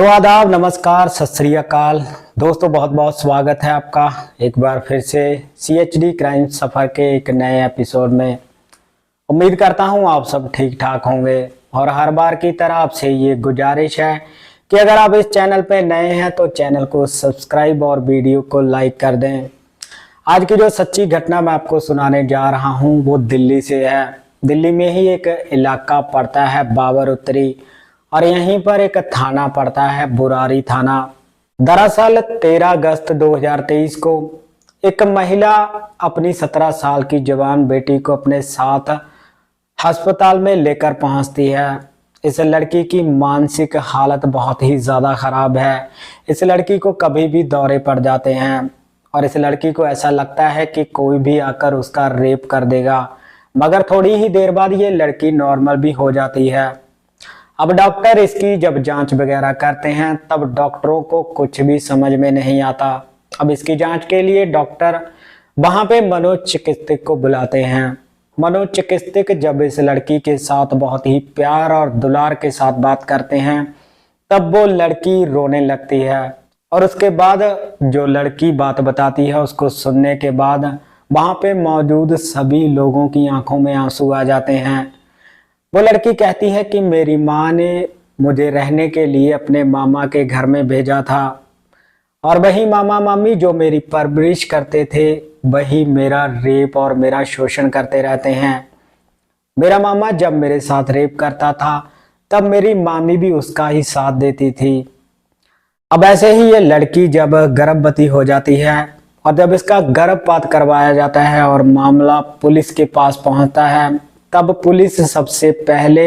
सो आदाब, नमस्कार, सत श्री अकाल दोस्तों, बहुत बहुत स्वागत है आपका एक बार फिर से CHD क्राइम सफ़र के एक नए एपिसोड में। उम्मीद करता हूं आप सब ठीक ठाक होंगे और हर बार की तरह आपसे ये गुजारिश है कि अगर आप इस चैनल पे नए हैं तो चैनल को सब्सक्राइब और वीडियो को लाइक कर दें। आज की जो सच्ची घटना मैं आपको सुनाने जा रहा हूँ वो दिल्ली से है। दिल्ली में ही एक इलाका पड़ता है बाबर उत्तरी और यहीं पर एक थाना पड़ता है बुरारी थाना। दरअसल 13 अगस्त 2023 को एक महिला अपनी 17 साल की जवान बेटी को अपने साथ अस्पताल में लेकर पहुंचती है। इस लड़की की मानसिक हालत बहुत ही ज़्यादा ख़राब है। इस लड़की को कभी भी दौरे पड़ जाते हैं और इस लड़की को ऐसा लगता है कि कोई भी आकर उसका रेप कर देगा, मगर थोड़ी ही देर बाद ये लड़की नॉर्मल भी हो जाती है। अब डॉक्टर इसकी जब जांच वगैरह करते हैं तब डॉक्टरों को कुछ भी समझ में नहीं आता। अब इसकी जांच के लिए डॉक्टर वहां पे मनोचिकित्सक को बुलाते हैं। मनोचिकित्सक जब इस लड़की के साथ बहुत ही प्यार और दुलार के साथ बात करते हैं तब वो लड़की रोने लगती है और उसके बाद जो लड़की बात बताती है उसको सुनने के बाद वहां पे मौजूद सभी लोगों की आंखों में आंसू आ जाते हैं। वो लड़की कहती है कि मेरी माँ ने मुझे रहने के लिए अपने मामा के घर में भेजा था और वही मामा मामी जो मेरी परवरिश करते थे वही मेरा रेप और मेरा शोषण करते रहते हैं। मेरा मामा जब मेरे साथ रेप करता था तब मेरी मामी भी उसका ही साथ देती थी। अब ऐसे ही ये लड़की जब गर्भवती हो जाती है और जब इसका गर्भपात करवाया जाता है और मामला पुलिस के पास पहुंचता है तब पुलिस सबसे पहले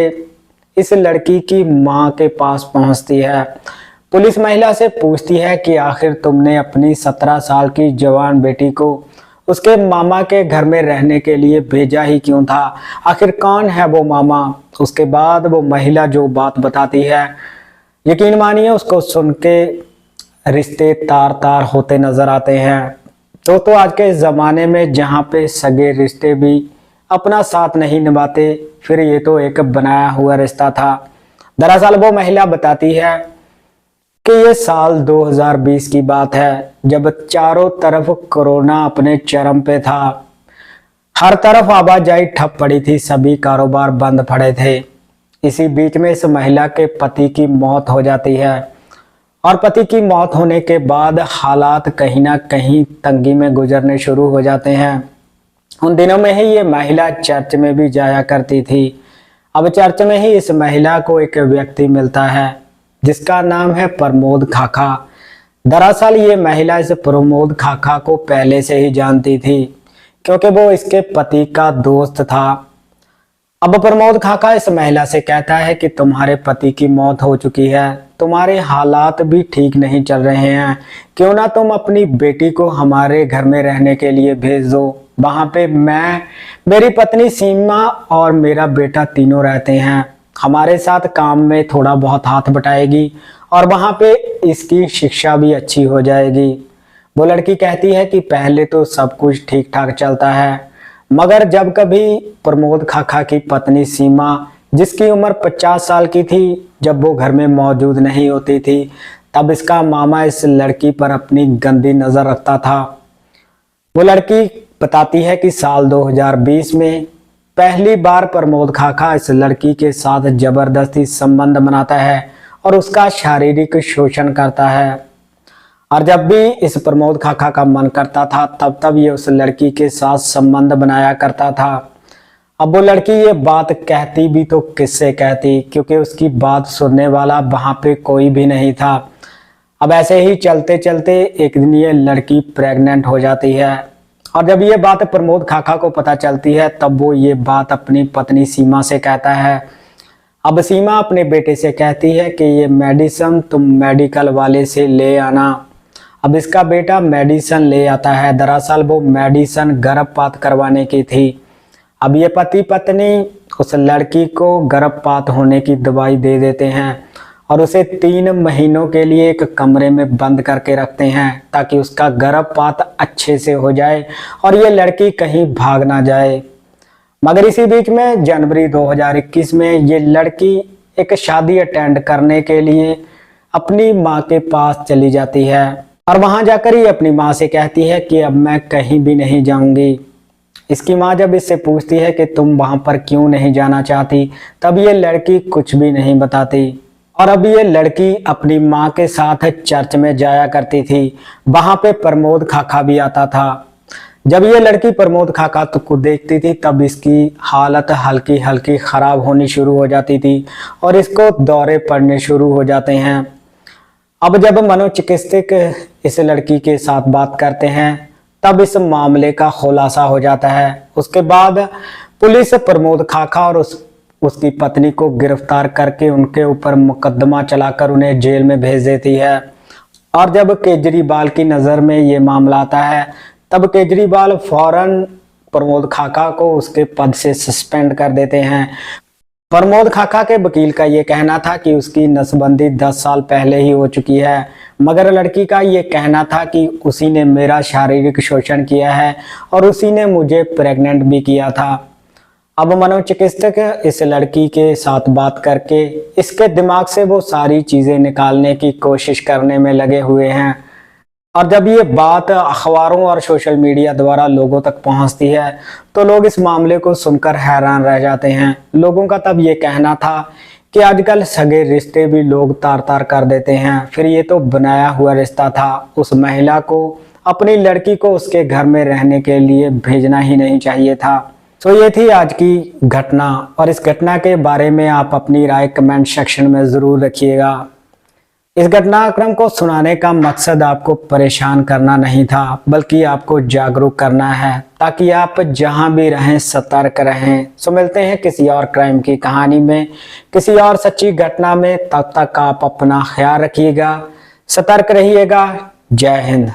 इस लड़की की मां के पास पहुंचती है। पुलिस महिला से पूछती है कि आखिर तुमने अपनी 17 साल की जवान बेटी को उसके मामा के घर में रहने के लिए भेजा ही क्यों था? आखिर कौन है वो मामा? उसके बाद वो महिला जो बात बताती है, यकीन मानिए उसको सुन के रिश्ते तार तार होते नजर आते हैं। तो आज के ज़माने में जहाँ पे सगे रिश्ते भी अपना साथ नहीं निभाते, फिर ये तो एक बनाया हुआ रिश्ता था। दरअसल वो महिला बताती है कि ये साल 2020 की बात है जब चारों तरफ कोरोना अपने चरम पे था। हर तरफ आवाजाही ठप पड़ी थी, सभी कारोबार बंद पड़े थे। इसी बीच में इस महिला के पति की मौत हो जाती है और पति की मौत होने के बाद हालात कहीं ना कहीं तंगी में गुजरने शुरू हो जाते हैं। उन दिनों में ही ये महिला चर्च में भी जाया करती थी। अब चर्च में ही इस महिला को एक व्यक्ति मिलता है जिसका नाम है प्रमोद खाखा। दरअसल ये महिला इस प्रमोद खाखा को पहले से ही जानती थी क्योंकि वो इसके पति का दोस्त था। अब प्रमोद खाखा इस महिला से कहता है कि तुम्हारे पति की मौत हो चुकी है, तुम्हारे हालात भी ठीक नहीं चल रहे हैं, क्यों ना तुम अपनी बेटी को हमारे घर में रहने के लिए भेज दो। वहां पे मैं, मेरी पत्नी सीमा और मेरा बेटा तीनों रहते हैं। हमारे साथ काम में थोड़ा बहुत हाथ बटाएगी और वहां पे इसकी शिक्षा भी अच्छी हो जाएगी। वो लड़की कहती है कि पहले तो सब कुछ ठीक ठाक चलता है, मगर जब कभी प्रमोद खाखा की पत्नी सीमा जिसकी उम्र 50 साल की थी, जब वो घर में मौजूद नहीं होती थी तब इसका मामा इस लड़की पर अपनी गंदी नजर रखता था। वो लड़की बताती है कि साल 2020 में पहली बार प्रमोद खाखा इस लड़की के साथ जबरदस्ती संबंध बनाता है और उसका शारीरिक शोषण करता है। और जब भी इस प्रमोद खाखा का मन करता था तब ये उस लड़की के साथ संबंध बनाया करता था। अब वो लड़की ये बात कहती भी तो किससे कहती, क्योंकि उसकी बात सुनने वाला वहां पे कोई भी नहीं था। अब ऐसे ही चलते चलते एक दिन ये लड़की प्रेग्नेंट हो जाती है और जब ये बात प्रमोद खाखा को पता चलती है तब वो ये बात अपनी पत्नी सीमा से कहता है। अब सीमा अपने बेटे से कहती है कि ये मेडिसिन तुम मेडिकल वाले से ले आना। अब इसका बेटा मेडिसिन ले आता है। दरअसल वो मेडिसिन गर्भपात करवाने की थी। अब ये पति पत्नी उस लड़की को गर्भपात होने की दवाई दे देते हैं और उसे 3 महीनों के लिए एक कमरे में बंद करके रखते हैं ताकि उसका गर्भपात अच्छे से हो जाए और ये लड़की कहीं भाग ना जाए। मगर इसी बीच में जनवरी 2021 में ये लड़की एक शादी अटेंड करने के लिए अपनी माँ के पास चली जाती है और वहां जाकर ही अपनी माँ से कहती है कि अब मैं कहीं भी नहीं जाऊंगी। इसकी माँ जब इससे पूछती है कि तुम वहां पर क्यों नहीं जाना चाहती, तब ये लड़की कुछ भी नहीं बताती। और अब ये लड़की अपनी माँ के साथ चर्च में जाया करती थी। वहां पे प्रमोद खाखा भी आता था। जब ये लड़की प्रमोद खाखा को देखती थी तब इसकी हालत हल्की हल्की खराब होनी शुरू हो जाती थी और इसको दौरे पड़ने शुरू हो जाते हैं। अब जब मनोचिकित्सक इस लड़की के साथ बात करते हैं तब इस मामले का खुलासा हो जाता है। उसके बाद पुलिस प्रमोद खाखा और उसकी पत्नी को गिरफ्तार करके उनके ऊपर मुकदमा चलाकर उन्हें जेल में भेज देती है। और जब केजरीवाल की नज़र में ये मामला आता है तब केजरीवाल फौरन प्रमोद खाखा को उसके पद से सस्पेंड कर देते हैं। प्रमोद खाखा के वकील का ये कहना था कि उसकी नसबंदी 10 साल पहले ही हो चुकी है, मगर लड़की का ये कहना था कि उसी ने मेरा शारीरिक शोषण किया है और उसी ने मुझे प्रेग्नेंट भी किया था। अब मनोचिकित्सक इस लड़की के साथ बात करके इसके दिमाग से वो सारी चीज़ें निकालने की कोशिश करने में लगे हुए हैं। और जब ये बात अखबारों और सोशल मीडिया द्वारा लोगों तक पहुंचती है तो लोग इस मामले को सुनकर हैरान रह जाते हैं। लोगों का तब ये कहना था कि आजकल सगे रिश्ते भी लोग तार तार कर देते हैं, फिर ये तो बनाया हुआ रिश्ता था। उस महिला को अपनी लड़की को उसके घर में रहने के लिए भेजना ही नहीं चाहिए था। तो ये थी आज की घटना और इस घटना के बारे में आप अपनी राय कमेंट सेक्शन में ज़रूर रखिएगा। इस घटनाक्रम को सुनाने का मकसद आपको परेशान करना नहीं था, बल्कि आपको जागरूक करना है ताकि आप जहां भी रहें सतर्क रहें। सो मिलते हैं किसी और क्राइम की कहानी में, किसी और सच्ची घटना में। तब तक आप अपना ख्याल रखिएगा, सतर्क रहिएगा। जय हिंद।